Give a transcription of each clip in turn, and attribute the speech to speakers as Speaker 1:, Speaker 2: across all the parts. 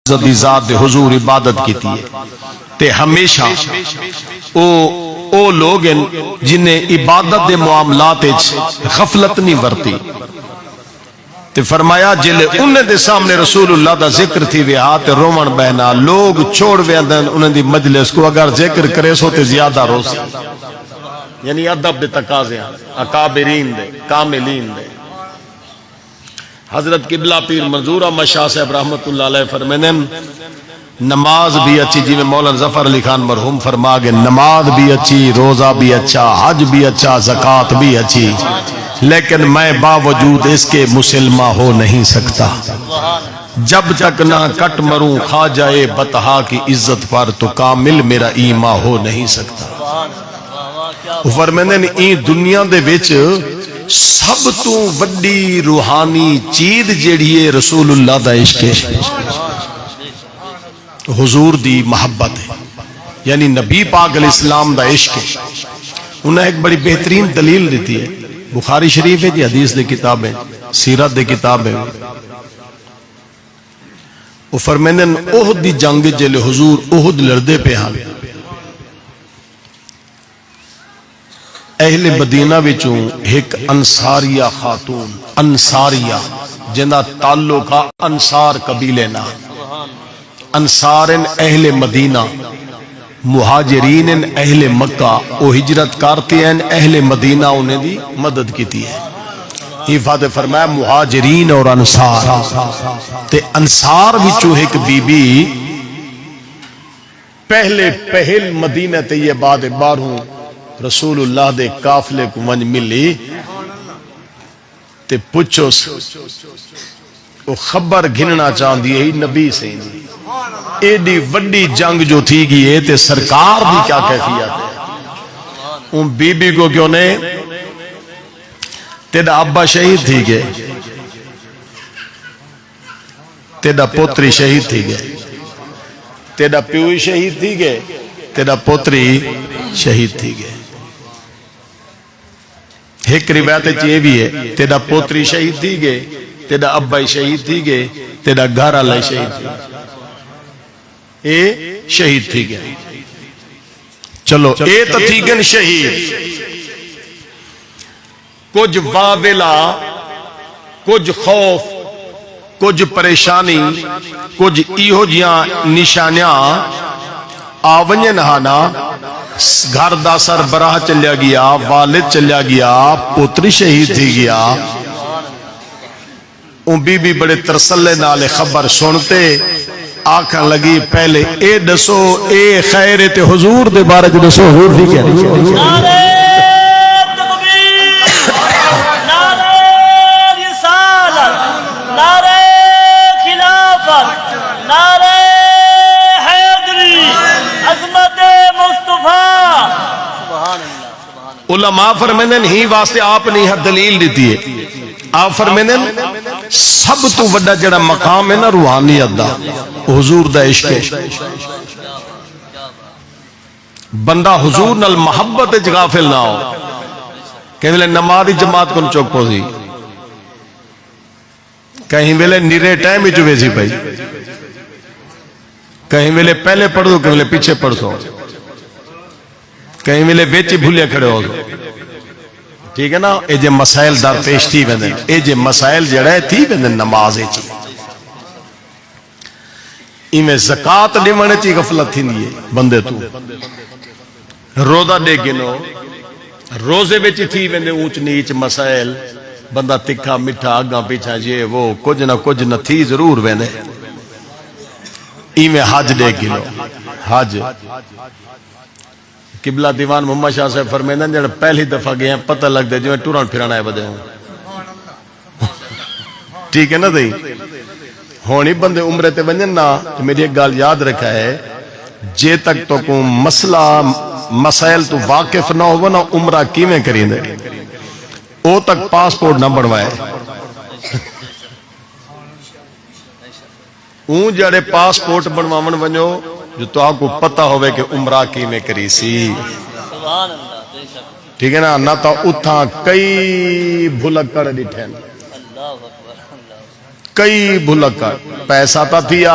Speaker 1: دی ذات دے حضور عبادت کیتی ہے تے ہمیشہ او لوگ ہیں جنہیں عبادت دے معاملات غفلت نہیں ورتی تے فرمایا جلے انہیں دے سامنے رسول اللہ دا ذکر تھی وہاں تے رومن بہنا لوگ چھوڑ ویندن انہیں دی مجلس کو اگر ذکر کرے سو تے زیادہ روسی یعنی ادب دے تقاضے اکابرین دے کاملین دے حضرت قبلہ پیر منظور احمد شاہ صاحب رحمت اللہ علیہ فرمانے نماز بھی اچھی جی میں مولانا ظفر علی خان مرحوم فرما گئے نماز بھی اچھی روزہ بھی اچھا حج بھی اچھا زکوٰۃ بھی اچھی لیکن میں باوجود اس کے مسلمہ ہو نہیں سکتا جب تک نہ کٹ مروں کھا جائے بطحا کی عزت پر تو کامل میرا ایمان ہو نہیں سکتا فرمانے این دنیا دے وچ سب تو وڈی روحانی چیز جیڑی ہے رسول اللہ دا عشق ہے حضور دی محبت ہے یعنی نبی پاک علیہ السلام دا عشق ہے انہیں ایک بڑی بہترین دلیل دیتی ہے بخاری شریف ہے جی حدیث دے کتاب ہے سیرت دے کتاب ہے وہ فرمانے احد دی جنگ جلے حضور احد لڑدے پہ ہاں اہل مدینہ وچوں ایک انصاریہ خاتون انصاریہ جنہ تعلقہ انصار قبیلے نا انصارن اہل مدینہ مہاجرین اہل مکہ او ہجرت کرتے ہیں اہل مدینہ انہیں دی مدد کیتی ہے حفاظ فرمایا مہاجرین اور انصار تے انصار وچوں ایک بی بی پہل مدینہ طیبہ دے بارہوں رسول اللہ دے قافلے کو منج ملی تے پچھو وہ خبر گھننا چاہن دی ہے نبی سے ایڈی وڈی جنگ جو تھی گئی ہے تے سرکار دی کیا کیفیت ہے ان بی بی کو کیوں نے تیرا ابا شہید تھی گئے تیرا پوتری شہید تھی گئے تیرا پیوی شہید تھی گئے تیرا پوتری شہید تھی گئے ایک روایت یہ بھی ہے تیرا پوتری شہید تھی گئے تیرا ابا شہید تھی گئے تیرا گھر اللہ شہید تھی اے شہید تھی گئے چلو اے تو تھی گئے شہید کچھ واویلا کچھ خوف کچھ پریشانی کچھ ایہو جیاں نشانیاں آونجے نہانا گھر دا سر براہ چلیا گیا والد چلیا گیا پوتری شہید تھی گیا ان بی بی بڑے ترسلے نالے خبر سنتے آنکھاں لگی پہلے اے دسو اے خیر تے حضور دے بارے جو دسو حضور تھی کیا علماء فرمیندن ہی واسطے آپ نے ہر دلیل دیتی ہے آپ فرمیندن سب تو وڈا جڑا مقام ہے نا روحانیت دا حضور دا عشق ہے بندہ حضور نال محبت غافل نہ ہو کہیں ویلے نمازی جماعت کن چوک پوزی کہیں ویلے نیرے ٹائم ہی چوے سی پئی کہیں ویلے پہلے پڑھ دو کہیں ویلے پیچھے پڑھ دو کہیں ملے ویچی بھولے کھڑے ہو گئے ٹھیک ہے نا اے جے مسائل در پیش تھی ویندن اے جے مسائل جڑے تھی ویندن نماز چی ایمیں زکاة دیوانے چی غفلت تھی نہیں بندے تو روزہ دے گنو روزے بیچی تھی ویندن اونچ نیچ مسائل بندہ تکھا مٹھا آگاں پیچھا جے وہ کچھ نہ تھی ضرور ویندے ایمیں حج دے گنو حج قبلہ دیوان محمد شاہ صاحب فرمیندن جڑا پہلی دفعہ گئے ہیں پتہ لگ دے جو میں ٹوران پھرانا ہے بدے ہوں ٹھیک ہے نا دئی ہونی بندے عمرے تے بنجن نا تو میری ایک گال یاد رکھا ہے جے تک تو کو مسئلہ مسائل تو واقف نہ ہو نا عمرہ کیویں کریں دے او تک پاسپورٹ نہ بڑھوائے اون جڑے پاسپورٹ بنواون ونجو جو تو آپ کو پتہ ہوئے کہ عمرہ کی میں کری سی ٹھیک ہے نا نہ تو اتھا کئی بھلکڑ ڈٹھیں کئی بھلکڑ پیسہ تا تھیا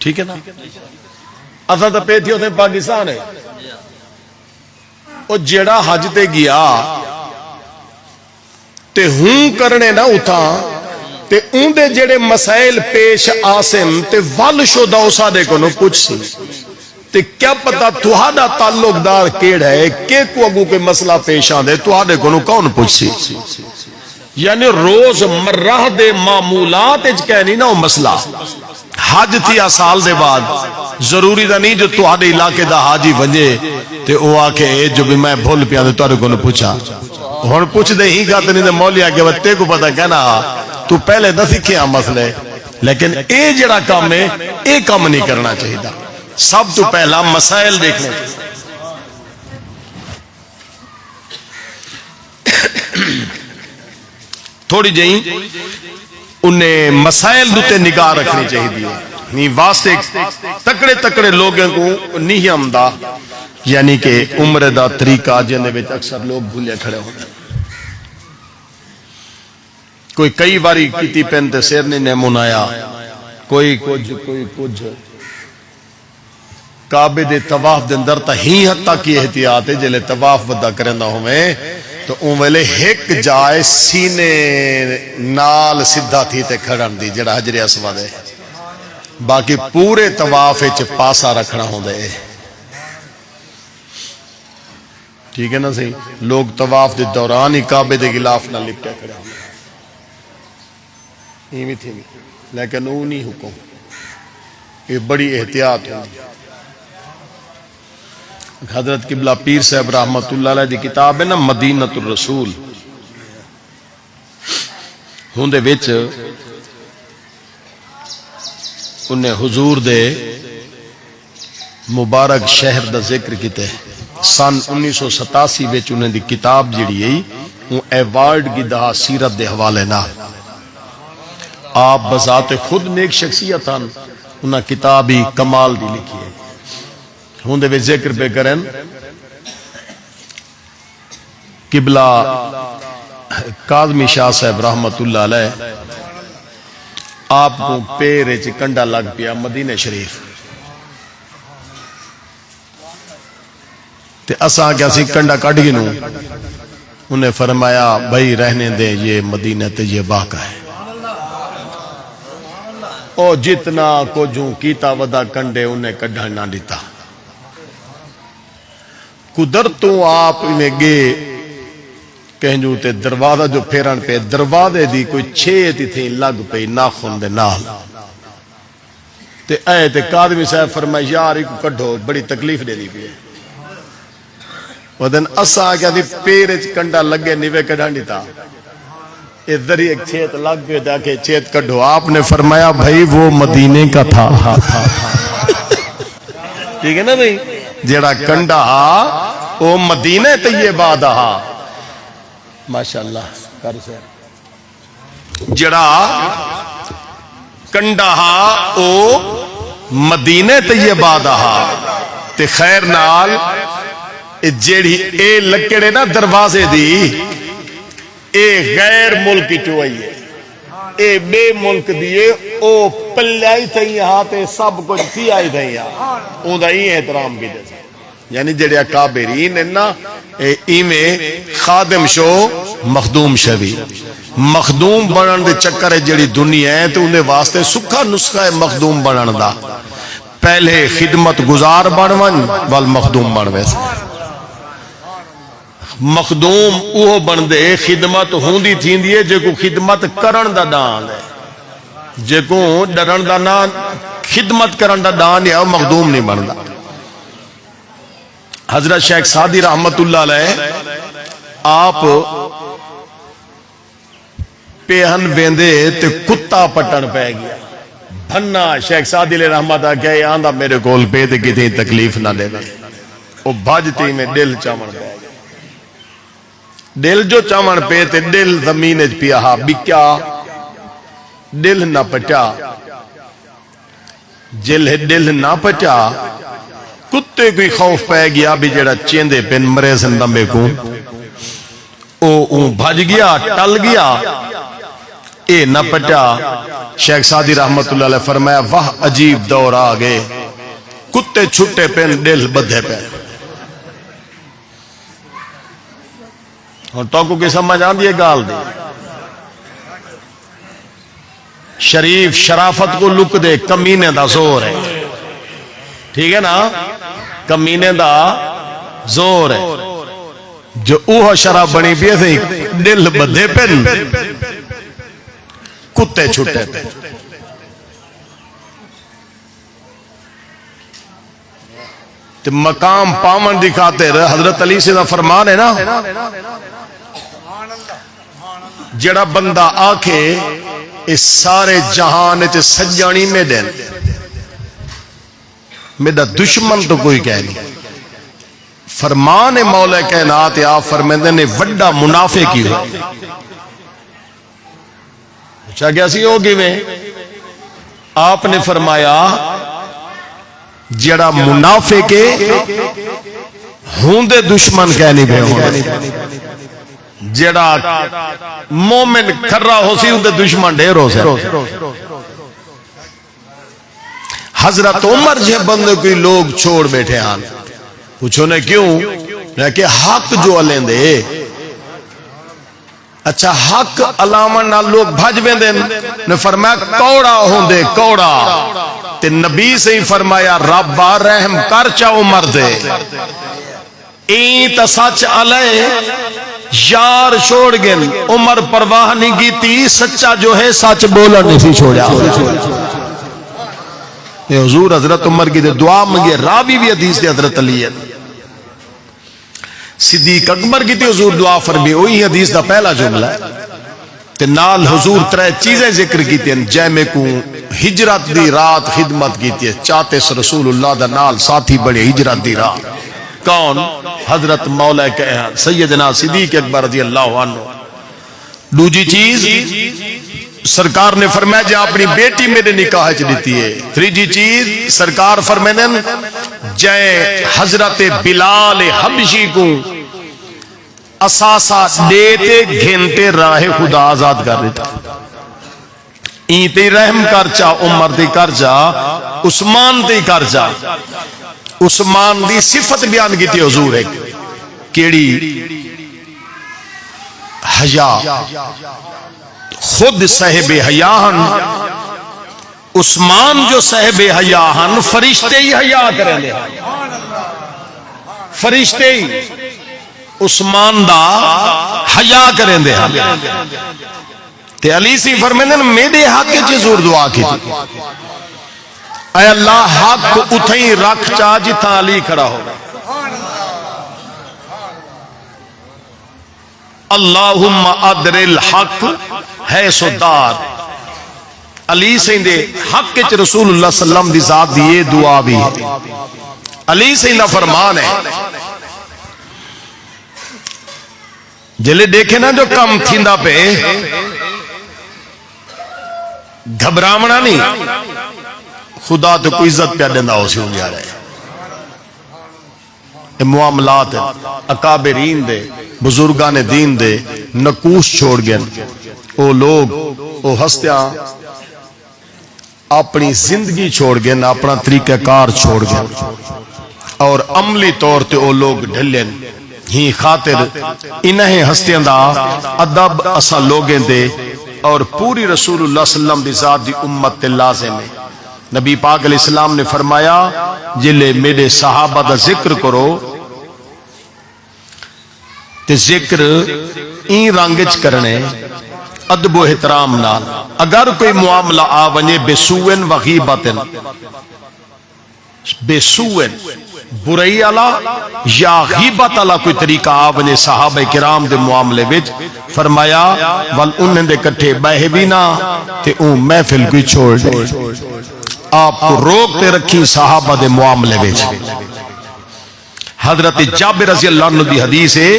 Speaker 1: ٹھیک ہے نا اصل تو پہ تھی اتنے پاکستان ہے وہ جیڑا حج تے گیا تے ہوں کرنے نہ اتھا تے اون دے جڑے مسائل پیش آسن تے ول شدہ اسا دے کو نو پوچھ سی تے کیا پتا تہاڈا تعلق دار کیڑ ہے کہ کو اگو کوئی مسئلہ پیش آندے تہاڈے کو نو کون پوچھ سی یعنی روز مرہ دے معمولات اچ کہنی نا وہ مسئلہ حج تھیا سال دے بعد ضروری دا نہیں جو تہاڈے علاقے دا حاجی ونجے تے او آ کے جو بھی میں بھول پیا تے تہاڈے کو نو پوچھا ہن پوچھ دے ہی گا تے نہیں تے مولیا کے وتے کو پتہ کہنا تو پہلے نہ سیکھیا مسئلے لیکن اے جڑا کام ہے اے کام نہیں کرنا چاہیے سب تو پہلا مسائل دیکھنے تھوڑی جہی انہیں مسائل دوتے نگاہ رکھنی چاہیے نہیں واسطے تکڑے تکڑے لوگوں کو نہیں آمدہ یعنی کہ عمر دا طریقہ جنہیں بیچ اکثر لوگ بھولے کھڑے ہوتے ہیں کوئی کئی باری کیتی پہنتے سیر نے نیمون آیا کوئی کچھ کعبے دے طواف دے اندر تا ہی حتیٰ کی احتیاط ہے جلے طواف ودا کرنا ہوئے تو ان ویلے ایک جائے سینے نال سدھا تھی تے کھڑن دی جڑا حجر اسود ہے باقی پورے طواف وچ پاسا رکھنا ہوں دے ٹھیک ہے نا صحیح لوگ طواف دے دوران ہی کعبے دے غلاف نہ لپٹے کھڑے ہوں یہ تھی لیکن وہ نہیں حکم یہ بڑی احتیاط ہوگی حضرت قبلہ پیر صاحب رحمت اللہ علیہ دی کتاب ہے نا مدینۃ الرسول ہوندے وچ انہیں حضور دے مبارک شہر دا ذکر کیتے سن 1987 وچ انہیں دی کتاب جڑی ہے وہ ایوارڈ کی دہا سیرت دے حوالے نہ آپ بذات خود نیک شخصیت ہیں انہاں کتابی کمال دی لکھی ہے ہوندے وچ ذکر پہ کریں قبلہ کاظمی شاہ صاحب رحمت اللہ علیہ آپ کو پیرے چ کنڈا لگ پیا مدینہ شریف تے اساں کیا سی کنڈا کٹ گنو انہیں فرمایا بھائی رہنے دیں یہ مدینہ تے یہ باقا ہے او جتنا کو جو کیتا ودا کنڈے انہیں کڈھا نہ دیتا قدرتوں آپ انہیں گے کہیں تے دروازہ جو پھیرن پہ دروازے دی کوئی چھیتی تھی لگ پہ ناخن دے نال تے اے تے کاظمی صاحب فرمائے یار ایک کڈھو بڑی تکلیف دے دی پہ ودن اسا کیا دی پیرے کنڈا لگے نیوے کڈھا دیتا ادھر ہی ایک چھیت لگ گئے جا کے چھیت کڈھو آپ نے فرمایا بھائی وہ مدینے کا تھا ٹھیک ہے نا بھائی جیڑا کنڈا وہ مدینہ طیبہ دا ماشاءاللہ کر سے جیڑا کنڈا وہ مدینہ طیبہ دا تے خیر نال جیڑی اے لکڑے نا دروازے دی اے غیر ملک چوئی ہے اے بے ملک دیئے او پلیائی تھئی ہاتے سب کچھ تھی آئی تھئی اون دا ہی احترام کی جیسا یعنی جڑے اکابرین انہا ایمیں خادم شو مخدوم شوی مخدوم بنن دے چکر جڑی دنیا ہے تو انہیں واسطے سکھا نسخہ ہے مخدوم بنن دا پہلے خدمت گزار بنون والمخدوم بنوے سے مخدوم اوہ بندے خدمت ہوندی تھیندی ہے جے کو خدمت کرن دا ڈان ہے جے کو ڈرن دا نان خدمت کرن دا ڈان ہے مخدوم نہیں بندا حضرت شیخ سعدی رحمت اللہ علیہ آپ پیہن ویندے تے کتا پٹن پہ گیا بھنا شیخ سعدی علیہ رحمت آگیا یہ آندہ میرے کول پہ دے کتنی تکلیف نہ دے گا وہ بھاجتی میں دل چامن پہ گیا دل جو چامن پہ تے دل زمین اج پیا ہا بکیا دل نہ پٹا دل نہ پٹا کتے کوئی خوف پہ گیا بھی جڑا چیندے پن مرے سندمے کو او بھج گیا ٹل گیا اے نہ پٹیا شیخ سعدی رحمت اللہ علیہ فرمایا واہ عجیب دور آ گئے کتے چھٹے پین دل بدھے پین اور تو کو سمجھ آن دیئے گال دی شریف شرافت کو لک دے کمینے دا زور ہے ٹھیک ہے نا کمینے دا زور ہے جو اوہ شراب بنی بھی ہے دل بدھے پین کتے چھٹے پہ تو مقام پامن دکھاتے رہے حضرت علی سے فرمان ہے نا جڑا بندہ آکھے اس سارے جہان چ سجانی میں دین میرا دشمن تو کوئی کہہ نہیں فرمان مولا کائنات آپ فرمیندے نے وڈا منافع کی ہو اچھا کیسی ہوگی میں آپ نے فرمایا جڑا منافع کے ہوندے دشمن کہنی بے ہوندے جڑا مومن کر رہا ہو سی ہوندے دشمن ڈھیر ہو سے حضرت عمر جے بندے کوئی لوگ چھوڑ بیٹھے آن پوچھو نے کیوں کہ حق جو علیں دے اچھا حق علامن نہ لوگ بھج بیندے نے فرمایا کوڑا ہوں دے کوڑا تے نبی سے ہی فرمایا ربا رحم کر چا عمر دے این تا سچ علیہ یار چھوڑ گن عمر پرواہ نہیں گیتی سچا جو ہے سچ بولا نہیں چھوڑیا یہ حضور حضرت عمر کی دعا منگے راوی بھی حدیث دے حضرت علی ہے صدیق اکبر کی تے حضور دعا فرمی وہی حدیث دا پہلا جملہ ہے تے نال حضور ترے چیزیں ذکر کیتی ہیں جیمے کو ہجرت دی رات خدمت کیتی ہے چاہتے سے رسول اللہ دا نال ساتھی بڑے ہجرت دی رات کون حضرت مولا سیدنا صدیق اکبر رضی اللہ عنہ دوجی چیز سرکار نے فرمایا جہاں اپنی بیٹی میرے نکاح چ دیتی ہے تیجی چیز سرکار فرمائے جائے حضرت بلال حبشی کو اساسا دیتے گھنتے راہ خدا آزاد کر دیتا اینتے رحم کر چا عمر دی کر جا عثمان دی کر جا عثمان دی صفت بیان کی تھی حضور ہے کیڑی حیا خود صاحب حیاہن عثمان جو صاحب حیاہن فرشتے ہی حیا کریں دے فرشتے ہی عثمان دا حیا کریں دے تے علی سی فرمیندے میرے حق چ زور دعا کی اے اللہ حق اتھیں رکھ چا جتھاں علی کھڑا ہوگا اللہم ادر الحق ہے سدار علی سیندے حق کے رسول اللہ صلی اللہ علیہ وسلم دی ذات دی یہ دعا بھی ہے علی سیندہ فرمان ہے جلے دیکھے نا جو کم تھیندہ پہ گھبرامنا نہیں خدا تو کوئی عزت پہ دیندہ ہو سی ہوں جا رہے معاملات اکابرین دے بزرگان دین دے نکوش چھوڑ گئے او لوگ او ہستیاں اپنی زندگی چھوڑ گئے اپنا طریقہ کار چھوڑ گئے اور عملی طور تے او لوگ ڈھلین ہی خاطر انہیں ہستیاں دا ادب اسا لوگیں دے اور پوری رسول اللہ صلی اللہ علیہ وسلم دی ذات دی امت تے لازم ہے نبی پاک علیہ السلام نے فرمایا جلے میرے صحابہ دا ذکر کرو تے ذکر این رنگج کرنے ادب و احترام نال اگر کوئی معاملہ آونے بے سوئن و غیبتن بے سوئن برائی اللہ یا غیبت اللہ کوئی طریقہ آونے صحابہ کرام دے معاملے وچ فرمایا وال انہیں دے کٹھے بہے بھی نہ تے اون محفل کوئی چھوڑ دے آپ کو روکتے رکھی صحابہ دے معاملے وچ حضرت جابر رضی اللہ عنہ دی حدیث ہے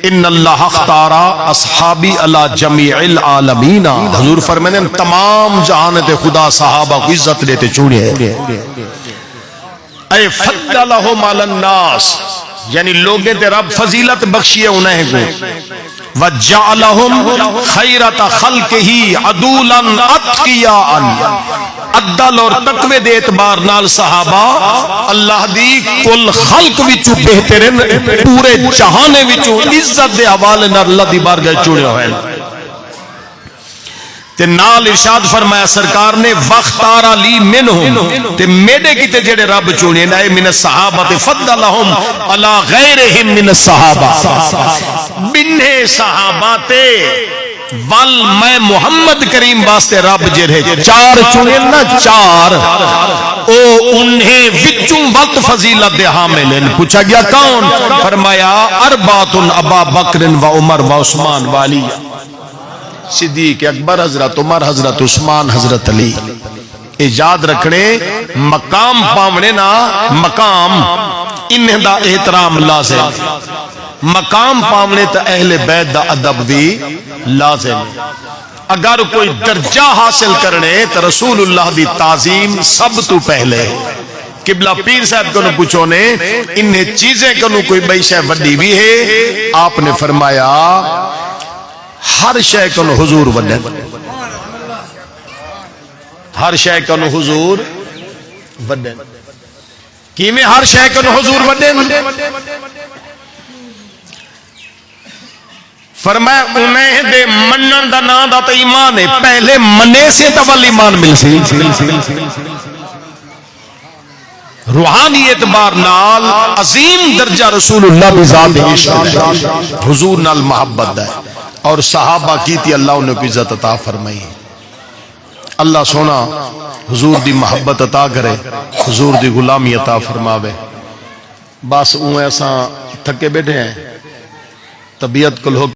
Speaker 1: ان اللہ اختارا اصحابی علی جمیع العالمین حضور فرمائیں تمام جہانت خدا صحابہ کو عزت دیتے چوڑے اے فضلہم علی الناس یعنی لوگیں تے رب فضیلت بخشیے انہیں کو وَجَعَلَهُمْ خَيْرَةَ خَلْقِهِ عَدُولًا أَتْقِيَاءً عدل اور تقوی دے اعتبار نال صحابہ اللہ دی کل خلق وچوں بہترین پورے جہانے وچوں عزت دے حوالے نال اللہ دی بارگاہ چنے ہوئے تے نال ارشاد فرمایا سرکار نے وختار علی منہم تے میڈے کیتے جڑے رب چنے نہ من الصحابہ فضلہم علی غیرہم من الصحابہ بننے صحابہ تے ول میں محمد کریم واسطے رب جڑے چار چنے نہ چار او انہیں وچوں وقت فضیلت دے حامل ہیں پوچھا گیا کون فرمایا اربعۃ ابا بکر و عمر و عثمان و علی صدیق اکبر حضرت عمر حضرت عثمان حضرت علی یاد رکھنے مقام پاونے نا مقام انہیں دا احترام لازم مقام پاونے تا اہل بیت دا ادب بھی لازم اگر کوئی درجہ حاصل کرنے تو رسول اللہ دی تعظیم سب تو پہلے قبلہ پیر صاحب کو پوچھو نے انہیں چیزیں کنو کوئی بئی شے وڈی بھی ہے آپ نے فرمایا ہر شے کنو حضور وڈن ہر شے کنو حضور وڈن کیویں ہر شے کنو حضور وڈن فرمایا انہیں دے منن دا نا دا تا ایمان ہے پہلے منے سے تول ایمان مل سی روحانی اعتبار نال عظیم درجہ رسول اللہ بذات حضور نال محبت ہے اور صحابہ کی تھی اللہ انہیں کو عزت عطا فرمائی اللہ سونا حضور دی محبت عطا کرے حضور دی غلامی عطا فرماوے بس اوہ ایسا تھکے بیٹھے ہیں طبیعت کو لوگ